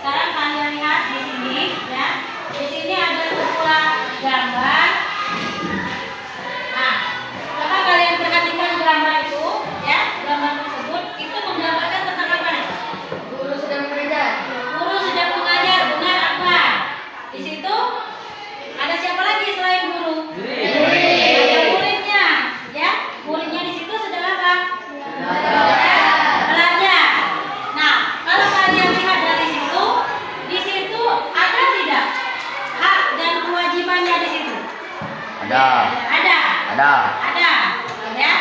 sekarang kalian lihat di sini ya. Di sini ada sebuah gambar. Nah, coba kalian perhatikan gambar itu ya. Gambar tersebut itu menggambarkan tentang apa nih? Guru sedang mengajar. Guru sedang mengajar, benar apa? Di situ ada siapa lagi selain guru? Ada muridnya, ya. Muridnya di situ sedang apa? Belajar. Nah, kalau kalian lihat dari situ, di situ ada tidak hak dan kewajibannya di situ? Ada. Ada. Ada. Ada, ya.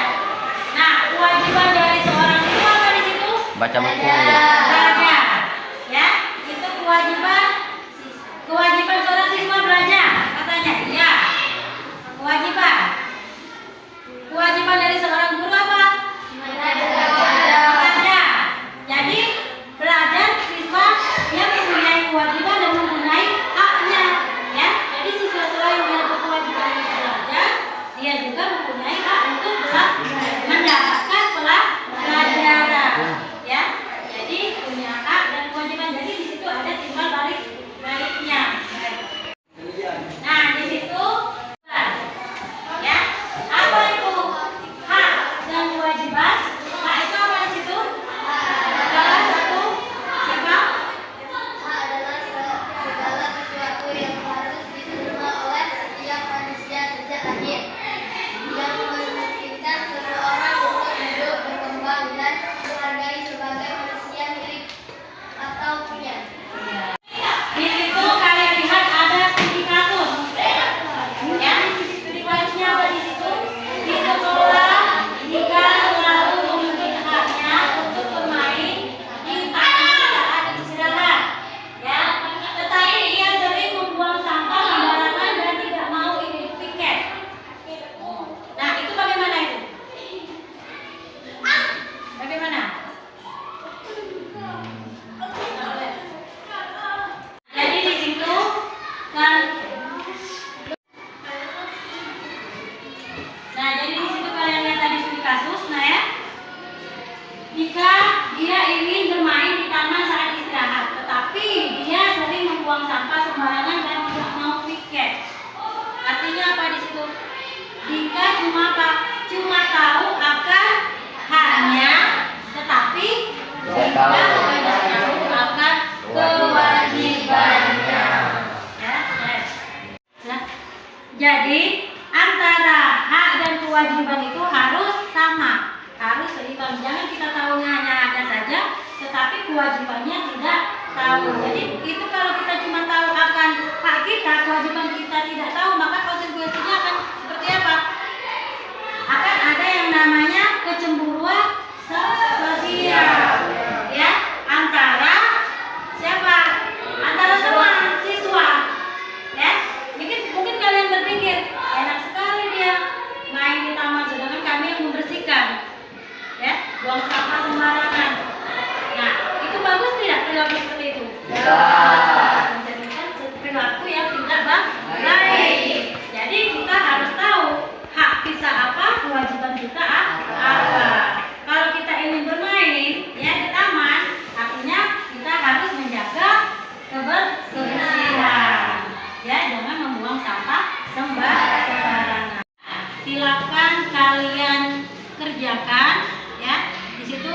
Nah, kewajiban dari seorang siswa apa di situ? Baca buku. Belajar, ya. Itu kewajiban seorang siswa belajar, katanya. Iya. Kewajiban dari seorang guru apa? Belajar. Jadi belajar siswa dia mempunyai kewajiban dan mempunyai haknya, ya. Jadi siswa selain dia berkewajiban untuk belajar, dia juga mempunyai hak untuk mendapatkan pelajaran, ya. Jadi punya hak dan kewajiban. Jadi di situ ada timbal baliknya. Nah, di situ ya, apa itu hak dan kewajiban? Hak itu apa di situ? Adalah satu siapa? Hak adalah segala sesuatu yang harus diterima oleh setiap manusia sejak lahir, yang memungkinkan seseorang untuk hidup, berkembang, dan menghargai sebagai manusia milik atau punya. Di situ kalian lihat ada studi kasus, ya. Studi kasusnya apa di situ? Di sekolah jika selalu menuntut haknya untuk bermain di taman saat istirahat, ya. Tetapi ia sering membuang sampah sembarangan dan tidak mau ikut piket. Nah, itu bagaimana itu? Bagaimana? Jadi di situ kan, nah jadi di situ kalian lihat tadi studi kasus, nah ya, jika dia ingin bermain di taman saat istirahat, tetapi dia sering membuang sampah sembarangan dan tidak mau piket. Artinya apa di situ? Jika cuma tahu akan haknya, tetapi Tidak tidak tahu tahu akan kewajibannya. Ya, baik. Nah, jadi antara hak dan kewajiban itu harus sama, harus seimbang. Jangan kita tahunya hanya ada saja, tetapi kewajibannya tidak tahu. Jadi itu kalau kita cuma tahu akan hak kita, kewajiban kita tidak tahu, maka konsekuensinya akan seperti apa? Akan ada yang namanya kecemburuan sosial, ya, antara siapa? Antara teman siswa, ya. Mungkin kalian berpikir enak sekali dia main di taman, sedangkan kami yang membersihkan, ya, buang sampah sembarangan. Nah, itu bagus tidak perilaku seperti itu? Menjadikan perilaku yang tidak baik. Jadi kita harus tahu hak kita apa, kewajiban kita apa. Kalau kita ingin bermain ya di taman, artinya kita harus menjaga kebersihan. Ya, jangan membuang sampah sembarangan. Silakan kalian kerjakan, ya. Di situ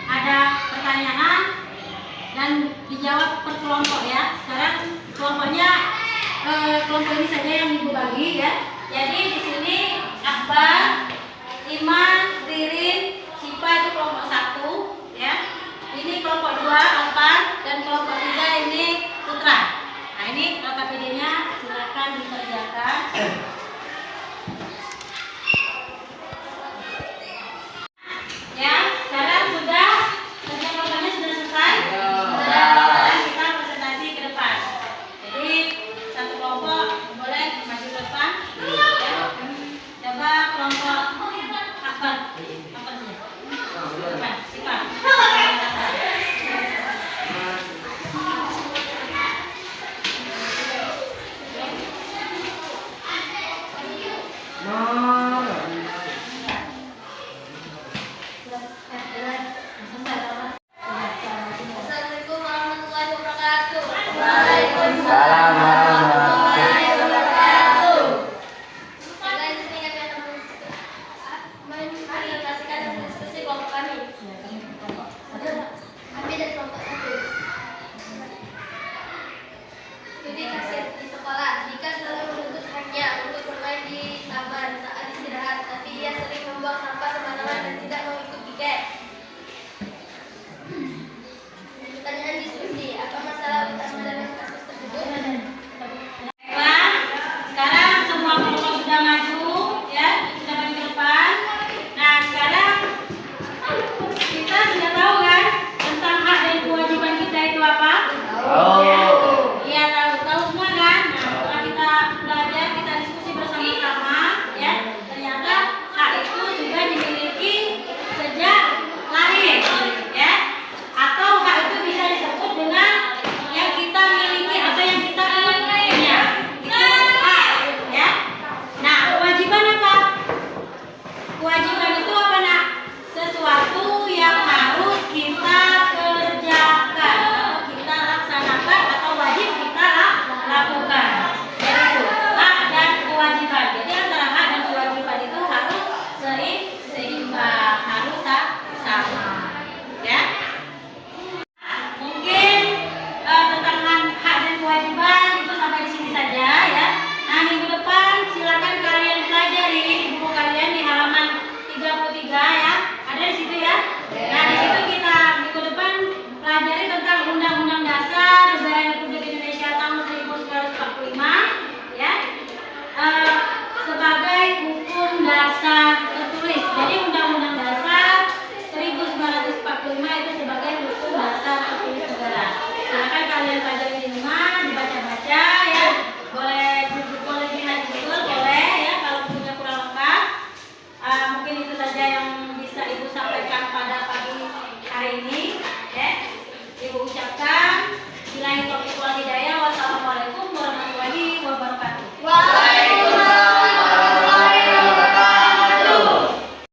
ada pertanyaan dan dijawab per kelompok, ya. Sekarang kelompoknya kelompok ini saja yang Ibu bagi, ya. Jadi di sini Akbar, Iman, Ririn, Sipa itu kelompok 1, ya. Ini kelompok 2 Alpan, dan kelompok 3 ini Putra. Nah, ini LKPD-nya silakan